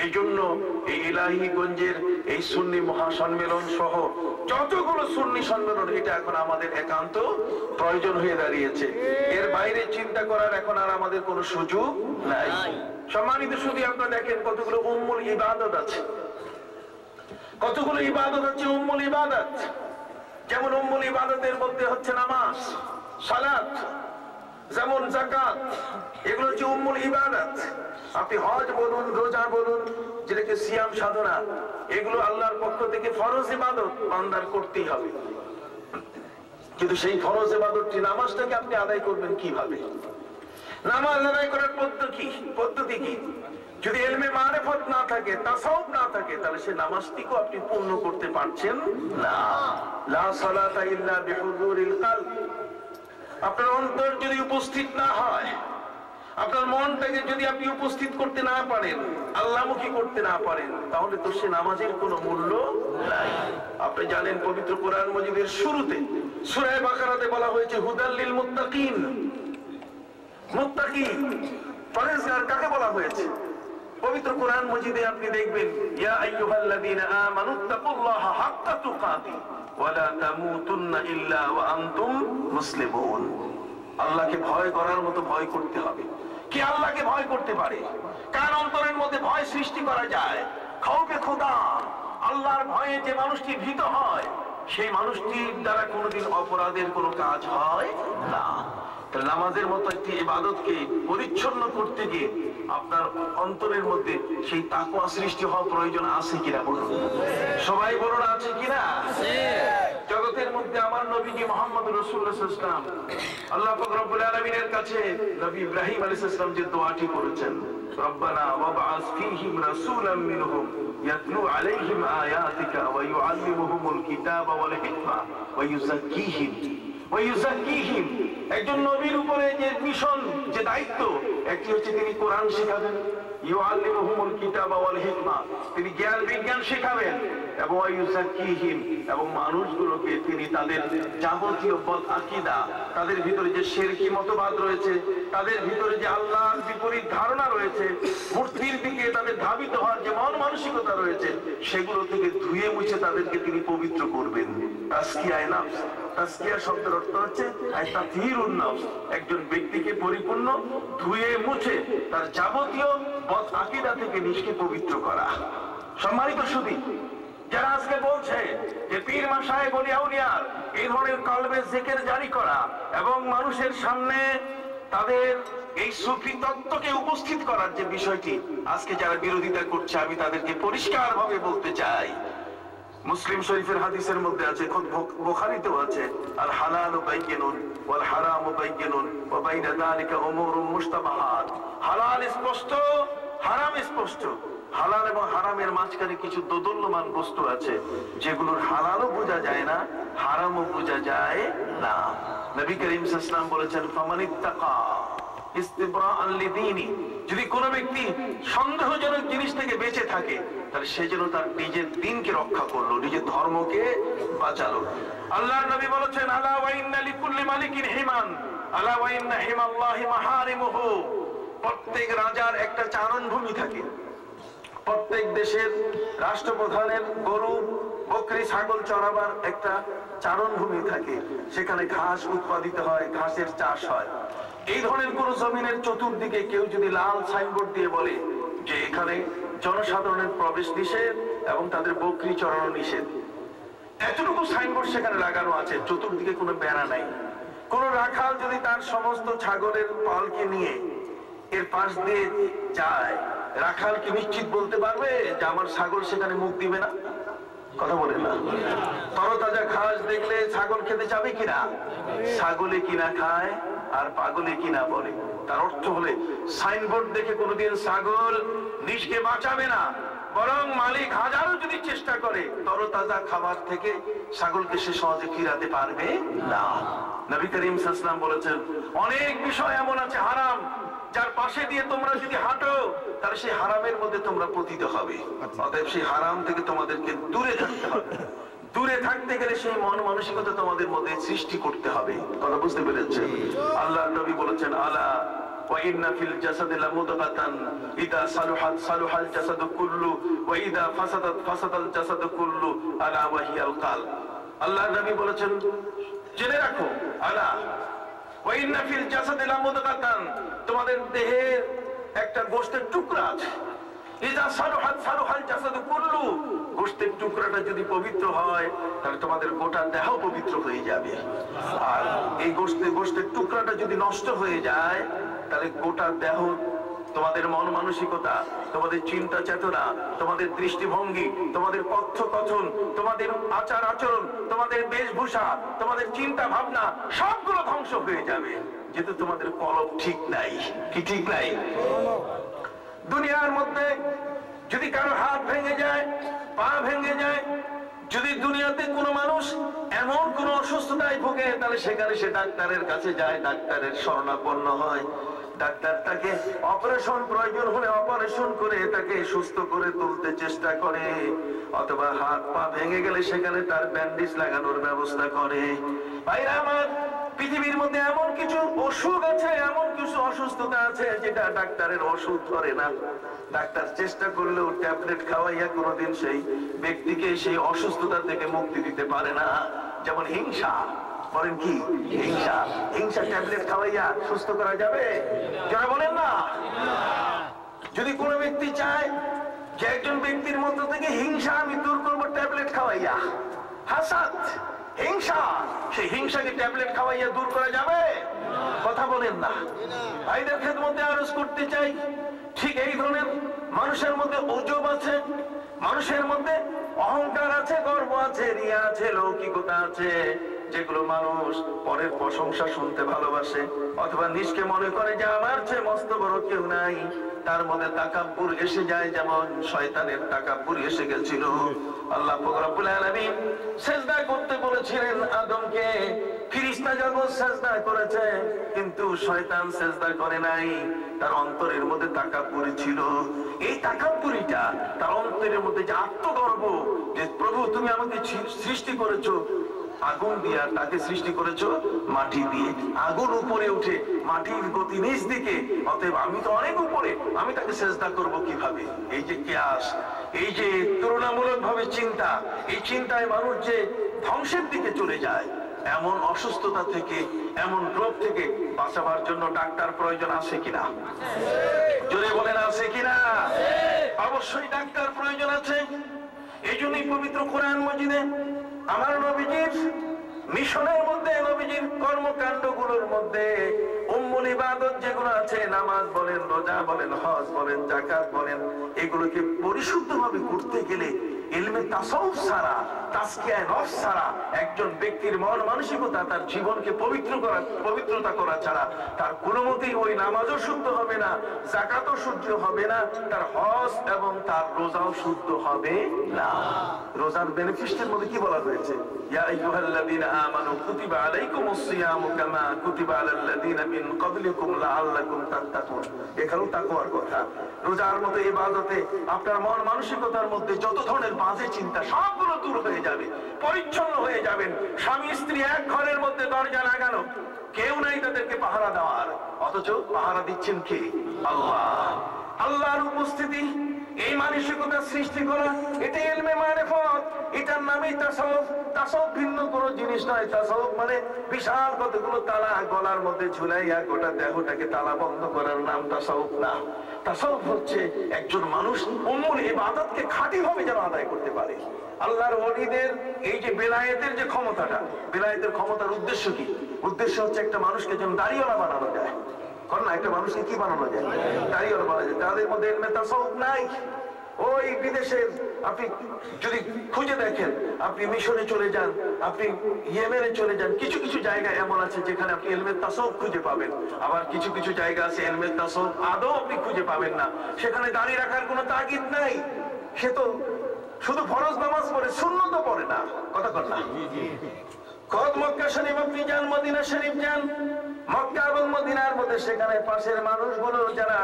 এই জন্য এই ইলাহিগঞ্জের এই সুন্নি মহাসম্মেলন সহ যতগুলো সুন্নি সম্মেলন, এটা এখন আমাদের একান্ত প্রয়োজন হয়ে দাঁড়িয়েছে। এর বাইরে চিন্তা করার এখন আর আমাদের কোনো সুযোগ নাই। সম্মানিত শুধু আপনারা দেখেন কতগুলো উম্মুল ইবাদত আছে, কতগুলো ইবাদত হচ্ছে উম্মুল ইবাদত। যেমন উম্মুল ইবাদতের মধ্যে হচ্ছে নামাজ, সালাত, যেমন যাকাত, এগুলো হচ্ছে উম্মুল ইবাদত। আপনি হজ বলুন, রোজা বলুন, যেটাকে সিয়াম সাধনা, এগুলো আল্লাহর পক্ষ থেকে ফরজ ইবাদত বান্দার করতেই হবে। কিন্তু সেই ফরজ ইবাদতটি, নামাজটাকে আপনি আদায় করবেন কিভাবে? নামাজ আদায় করার পদ্ধতি কি? যদি ইলমে মারিফত না থাকে, তাসাউফ না থাকে, তাহলে সেই নামাজটিকে আপনি পূর্ণ করতে পারছেন না। লা সালাতা ইল্লা বিহুজুরিল কলব। আপনার অন্তর যদি উপস্থিত না হয়, আপনার মনটাকে যদি আপনি উপস্থিত করতে না পারেন, আল্লাহমুখী করতে না পারেন, তাহলে তো সে নামাজের কোনো মূল্য নাই। আপনি জানেন পবিত্র কোরআন মাজিদের শুরুতে সূরা বাকারাতে বলা হয়েছে হুদাল লিল মুত্তাকিন। মুত্তাকি, পরহেজগার কাকে বলা হয়েছে? পবিত্র কোরআন মাজিদে আপনি দেখবেন ইয়া আইয়ুহাল্লাযীনা আমানুত্তাকুল্লাহা হাক্কা তুকাতি ওয়া লা তামুতুন্না ইল্লা ওয়া আনতুম মুসলিমুন। আল্লাহকে ভয় করার মতো ভয় করতে হবে। কি আল্লাহকে ভয় করতে পারে? কার অন্তরের মধ্যে ভয় সৃষ্টি করা যায়? খাউফে খোদা, আল্লাহর ভয়ে যে মানুষটি ভীত হয়, সেই মানুষটির দ্বারা কোনোদিন অপরাধের কোনো কাজ হয় না। নামাজের মতো একটি ইবাদতকে পরিচ্ছন্ন করতে গিয়ে আপনার অন্তরের মধ্যে সেই তাকওয়া সৃষ্টি হওয়া প্রয়োজন আছে কিনা বলুন? সবাই বলুন আছে কিনা? জগতের মধ্যে আমার নবীজি মুহাম্মদ রাসূলুল্লাহ সাল্লাল্লাহু আলাইহি ওয়াসাল্লাম, আল্লাহ পাক রব্বুল আলামিনের কাছে নবী ইব্রাহিম আলাইহিস সালাম যে দোয়াটি করেছেন, রব্বানা ওয়াবআস ফীহিম রাসূলাম মিনহুম ইয়াতলু আলাইহিম আয়াতিকা ওয়া ইউআল্লিমুহুমুল কিতাবা ওয়াল হিকমা ওয়া ইউযাক্কিহিম। একজন নবীর উপরে যে মিশন, যে দায়িত্ব, একটি হচ্ছে তিনি কোরআন শেখাবেন, ইউআল্লিমুহুমুল কিতাবা ওয়াল হিকমা, তিনি জ্ঞান বিজ্ঞান শেখাবেন, এবং ইউযাক্কিহিম, এবং মানুষগুলোকে তিনি তাদের যাবতীয় বদ আকীদা, তাদের ভিতরে যে শিরকি মতবাদ রয়েছে, তাদের ভিতরে যে আল্লাহর বিপরীত ধারণা রয়েছে, মূর্তির দিকে তাদের ধাবিত হওয়ার যে মন মানসিকতা রয়েছে, সেগুলো থেকে ধুয়ে মুছে তাদেরকে তিনি পবিত্র করবেন। তাজকিয়ায়ে নফস, তাজকিয়া শব্দের অর্থ হচ্ছে তাতহীরুন নফস, একজন ব্যক্তিকে পরিপূর্ণ ধুয়ে মুছে তার যাবতীয় বদ আকীদা থেকে নিজকে পবিত্র করা। সম্মানিত সুধী, যারা আজকে বলছে যে পীর মাশায়েখ ওলি আউলিয়ার এই ধরনের কলবে জিকির জারি করা এবং মানুষের সামনে তাদের এই সুফি তত্ত্বকে উপস্থিত করার যে বিষয়টি, আজকে যারা বিরোধিতা করছে, আমি তাদেরকে পরিষ্কারভাবে বলতে চাই, মুসলিম শরীফের হাদিসের মধ্যে আছে, খুব বুখারীতেও আছে, আল হালালু বাইয়িনুন ওয়াল হারামু বাইয়িনুন ওয়া বাইনা যালিকা উমুরুন মুশতাবাহাত। হালাল স্পষ্ট, হারাম স্পষ্ট। হালাল এবং হারামের মাঝখানে কিছু দোদুল্যমান বস্তু আছে, যেগুলোর হালালও বোঝা যায় না, হারামও বোঝা যায় না। নবী করিম সাল্লাল্লাহু আলাইহি ওয়াসাল্লাম বলেছেন, ফামানিত্তাকা ইস্তিবরাআন লিদীনি, যদি কোনো ব্যক্তি সন্দেহজনক জিনিস থেকে বেঁচে থাকে, তাহলে সে যেন তার নিজের দ্বীনকে রক্ষা করলো, নিজের ধর্মকে বাঁচালো। আল্লাহর নবী বলেছেন, আলা ওয়া ইন্না লিকুল্লি মালিকিন হিমান, আলা ওয়া ইন্না হিমাল্লাহি মাহারিমুহু। প্রত্যেক রাজার একটা চারণভূমি থাকে, প্রত্যেক দেশের রাষ্ট্রপ্রধানের গরু, বকরি, ছাগল চড়াবার একটা চারণভূমি থাকে, সেখানে ঘাস উৎপাদিত হয়, ঘাসের চাষ হয়। এই ধরনের কোন জমিনের চতুর্দিকে কেউ যদি লাল সাইনবোর্ড দিয়ে বলে যে এখানে জনসাধারণের প্রবেশ নিষেধ এবং তাদের বকরি চড়ানো নিষেধ, এতটুকু সাইনবোর্ড সেখানে লাগানো আছে, চতুর্দিকে কোনো বেড়া নাই, কোন রাখাল যদি তার সমস্ত ছাগলের পালকে নিয়ে এর পাশ দিয়ে যায়, রাখাল কি নিশ্চিত বলতে পারবে যে আমার ছাগল সেখানে মুখ দিবে না? কথা বলেন না? তরতাজা ঘাস দেখলে ছাগল খেতে যাবে কিনা? ছাগলে কিনা খায় আর পাগলে কিনা বলে। তার অর্থ হলে সাইনবোর্ড দেখে কোনোদিন ছাগল নিজকে বাঁচাবে না, বরং মালিক হাজারো যদি চেষ্টা করে তরতাজা খাবার থেকে ছাগলকে সে সহজে ফিরাতে পারবে না। নবী করিম সাল্লাল্লাহু আলাইহি ওয়াসাল্লাম বলেছেন, অনেক বিষয় এমন আছে হারাম, যার পাশে দিয়ে তোমরা যদি হাঁটো তাহলে সেই হারামের মধ্যে তোমরা পতিত হবে। অতএব সেই হারাম থেকে তোমাদেরকে দূরে থাকতে হবে। দূরে থাকতে গেলে সেই মন মানসিকতা তোমাদের মধ্যে সৃষ্টি করতে হবে। কথা বুঝতে পেরেছেন? আল্লাহর নবী বলেছেন, আলা ওয়া ইন্না ফিল জাসাদি লামুদগাতান ইদা সালুহাত সালুহাল জাসাদু কুল্লু ওয়া ইদা ফাসাদাত ফাসাদাল জাসাদু কুল্লু আলা ওয়া হিয়াল কালব। আল্লাহর নবী বলেছেন, জেনে রাখো, আলা ওয়া ইন্না ফিল জাসাদি লামুদগাতান, তোমাদের দেহে একটা গোশতের টুকরা আছে। ইদা সালুহাত সালুহাল জাসাদু কুল্লু, গোশতের টুকরাটা যদি পবিত্র হয় তাহলে তোমাদের গোটা দেহ পবিত্র হয়ে যাবে। আর এই গোশতের টুকরাটা যদি নষ্ট হয়ে যায় তাহলে গোটা দেহ, তোমাদের মন মানসিকতা, তোমাদের চিন্তা চেতনা, তোমাদের দৃষ্টিভঙ্গি, তোমাদের কথ্য কথন, তোমাদের আচার আচরণ, তোমাদের বেশভূষা, তোমাদের চিন্তা ভাবনা সবগুলো ধ্বংস হয়ে যাবে, যেহেতু তোমাদের কলব ঠিক নাই। কি ঠিক নাই? দুনিয়ার মধ্যে যদি কারো হাত ভেঙে যায়, পা ভেঙে যায়, যদি দুনিয়াতে কোনো মানুষ এমন কোন অসুস্থতায় ভোগে, তাহলে সেখানে সে ডাক্তারের কাছে যায়, ডাক্তারের শরণাপন্ন হয়। ডাক্তার তাকে অপারেশন প্রয়োজন হলে অপারেশন করে তাকে সুস্থ করে তুলতে চেষ্টা করে, অথবা হাত পা ভেঙে গেলে সেখানে তার ব্যান্ডেজ লাগানোর ব্যবস্থা করে। ভাইরা আমার, পৃথিবীর মধ্যে এমন কিছু অসুখ আছে, এমন কিছু অসুস্থতা আছে যেটা ডাক্তারের ওষুধ ধরে না। ডাক্তার চেষ্টা করলেও ট্যাবলেট খাওয়াইয়া কোনোদিন সেই ব্যক্তিকে সেই অসুস্থতা থেকে মুক্তি দিতে পারে না। যেমন হিংসা, বলেন কি হিংসা? হিংসা ট্যাবলেট খাওয়াইয়া সুস্থ করা যাবে? যারা বলেন না। যদি কোনো ব্যক্তি চায় যে একজন ব্যক্তির মধ্যে থেকে হিংসা আমি দূর করবো ট্যাবলেট খাওয়াইয়া, হাসাদ, হিংসা, সেই হিংসাকে ট্যাবলেট খাওয়াইয়া দূর করা যাবে? কথা বলেন না। ভাইদের খেদমতে আরজ করতে চাই, ঠিক এই ধরনের মানুষের মধ্যে ওজব আছে, মানুষের মধ্যে অহংকার আছে, গর্ব আছে, রিয়া আছে, লৌকিকতা আছে, যেগুলো মানুষ পরের প্রশংসা শুনতে ভালোবাসে, অথবা নিজকে মনে করে যে আমার চেয়ে মস্ত বড় কেউ নাই। তার মধ্যে তাকাব্বুর এসে যায়, যেমন শয়তানের তাকাব্বুর এসে গেছিল। আল্লাহ পাক রব্বুল আলামিন সিজদা করতে বলেছিলেন আদমকে, ফেরেশতা জগৎ সিজদা করেছে, কিন্তু শয়তান সিজদা করে নাই। তার অন্তরের মধ্যে তাকাব্বুরি ছিল। এই তাকাব্বুরিটা তার অন্তরের মধ্যে যে আত্মগর্ব, যে প্রভু তুমি আমাকে সৃষ্টি করেছো আগুন দিয়ে, আর তাকে সৃষ্টি করেছো মাটি দিয়ে। আগুন উপরে উঠে মাটির গতি নিচ দিকে, অতএব আমি তো অনেক উপরে, আমি তাকে সেজদা করব কিভাবে? এই যে কিয়াস, এই যে তুলনামূলক ভাবে চিন্তা, এই চিন্তায় মানুষ যে ধ্বংসের দিকে চলে যায়। এমন অসুস্থতা থেকে, এমন রোগ থেকে বাঁচাবার জন্য ডাক্তার প্রয়োজন আছে কিনা? জোরে বলেন, আছে কিনা? অবশ্যই ডাক্তার প্রয়োজন আছে। এই জন্যই পবিত্র কোরআন মাজিদে আমার নবীজির মিশনের মধ্যে, নবীজির কর্মকাণ্ড গুলোর মধ্যে উম্মুল ইবাদত যেগুলো আছে, নামাজ বলেন, রোজা বলেন, হজ বলেন, যাকাত বলেন, এগুলোকে পরিশুদ্ধভাবে করতে গেলে ইলমে তাসাউফ ছাড়া, তাসকিয়ায়ে নফস ছাড়া, একজন ব্যক্তির মন মানসিকতা, তার জীবনকে পবিত্রতা করা ছাড়া তার কোনো মতেই ওই নামাজও শুদ্ধ হবে না, যাকাতও শুদ্ধ হবে না, তার হজ এবং তার রোজাও শুদ্ধ হবে না। রোজার বেনিফিটের মধ্যে কি বলা হয়েছে? ইয়া আইয়ুহাল্লাযীনা আমানু কুতিবা আলাইকুমুস সিয়ামু কামা কুতিবা আলাল্লাযীনা মিন ক্বাবলিকুম লাআল্লাকুম তাত্তাকুন। এখানেও তাকওয়ার কথা। রোজার মতো ইবাদতে আপনার মন মানসিকতার মধ্যে যত ধরনের বাজে চিন্তা সবগুলো দূর হয়ে যাবে, পরিচ্ছন্ন হয়ে যাবেন। স্বামী স্ত্রী এক ঘরের মধ্যে দরজা লাগানো, কেউ নাই তাদেরকে পাহারা দেওয়ার, অথচ পাহারা দিচ্ছেন কে? আল্লাহ। আল্লাহর উপস্থিতি, এই মানসিকতা সৃষ্টি করা, এটা ইলমে মারিফত, এটার নামই তাসাউফ। তাসাউফ ভিন্ন কোনো জিনিস নয়। তাসাউফ মানে বিশাল কতগুলো তালা গলার মধ্যে ঝুলাইয়া গোটা দেহটাকে তালা বন্ধ করার নাম তাসাউফ না। তাসাউফ হচ্ছে একজন মানুষ উম্মুল ইবাদতকে খাঁটিভাবে যেন আদায় করতে পারে। আল্লাহর ওলিদের এই যে বেলায়েতের যে ক্ষমতাটা, বেলায়েতের ক্ষমতার উদ্দেশ্য কি? উদ্দেশ্য হচ্ছে একটা মানুষকে যেন দাড়িওয়ালা বানানো যায়। না, একটা মানুষকে কি বানানো যায়? দাড়িওয়ালা বানানো যায়। তাদের মধ্যে ইলমে তাসাউফ নাই। ওই বিদেশের আপনি যদি খুঁজে দেখেন, আপনি মিশরে চলে যান, আপনি ইয়েমেনে চলে যান, কিছু কিছু জায়গা এমন আছে যেখানে আপনি ইলমে তাসাউফ খুঁজে পাবেন। আবার কিছু কিছু জায়গা আছে ইলমে তাসাউফ আদৌ আপনি খুঁজে পাবেন না। সেখানে দাড়ি রাখার কোনো তাগিদ নাই। সে তো শুধু ফরজ নামাজ পড়ে, সুন্নত পড়ে না। কথা কর না। কদ মক্কা শরীফ আপনি যান, মদিনা শরীফ যান, মক্কা এবং মদিনার মধ্যে সেখানে পাশের মানুষগুলো যারা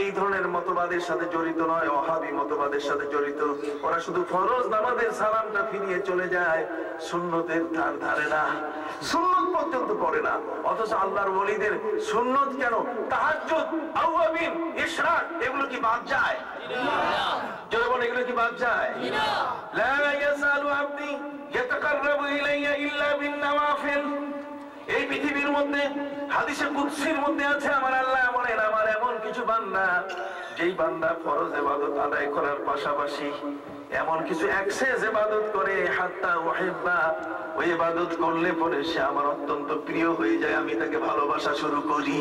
এই ধরনের মতবাদের সাথে জড়িত নয়, ওয়াহাবি মতবাদের সাথে জড়িত, ওরা শুধু ফরজ নামাজের সালামটা ফিরিয়ে চলে যায়, সুন্নতের ধার ধারে না, সুন্নত পর্যন্ত পড়ে না। অথচ আল্লাহর ওলিদের সুন্নত কেন, তাহাজ্জুদ, আওয়াবিন, ইশরাক এগুলো কি বাদ যায়? জোরে বলেন, এগুলো কি বাদ যায়? লা ইয়াসালু আবদি ইয়াতাকাররাবু ইলাইয়া ইল্লা বিন-নওয়াফিল। এই পৃথিবীর মধ্যে হাদিসে কুদসির মধ্যে আছে, আমার আল্লাহ বলেন, আমার এমন কিছু বান্দা, যেই বান্দা ফরজ ইবাদত আদায় করার পাশাপাশি এমন কিছু এক্সেস ইবাদত করে, হাত্তা উহিব্বা, ওই ইবাদত করলে পরে সে আমার অত্যন্ত প্রিয় হয়ে যায়, আমি তাকে ভালোবাসা শুরু করি।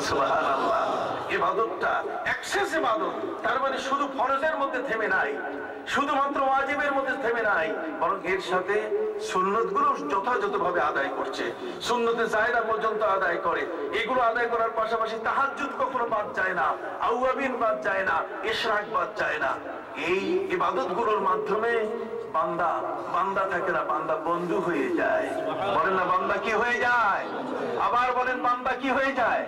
সুবহানাল্লাহ। ইবাদতটা এক্সেস ইবাদত, তার মানে শুধু ফরজের মধ্যে থেমে নাই, শুধুমাত্র ওয়াজিবের মধ্যে থেমে নাই, বরং এর সাথে সুন্নতগুলো যথাযথভাবে আদায় করছে, সুন্নতে জায়েদা পর্যন্ত আদায় করে। এগুলো আদায় করার পাশাপাশি তাহাজ্জুদ কখনো বাদ যায় না, আওয়াবিন বাদ যায় না, ইশরাক বাদ যায় না। এই ইবাদতগুলোর মাধ্যমে বান্দা বান্দা থাকে না, বান্দা বন্ধু হয়ে যায়। বলেন না, বান্দা কি হয়ে যায়? আবার বলেন, বান্দা কি হয়ে যায়?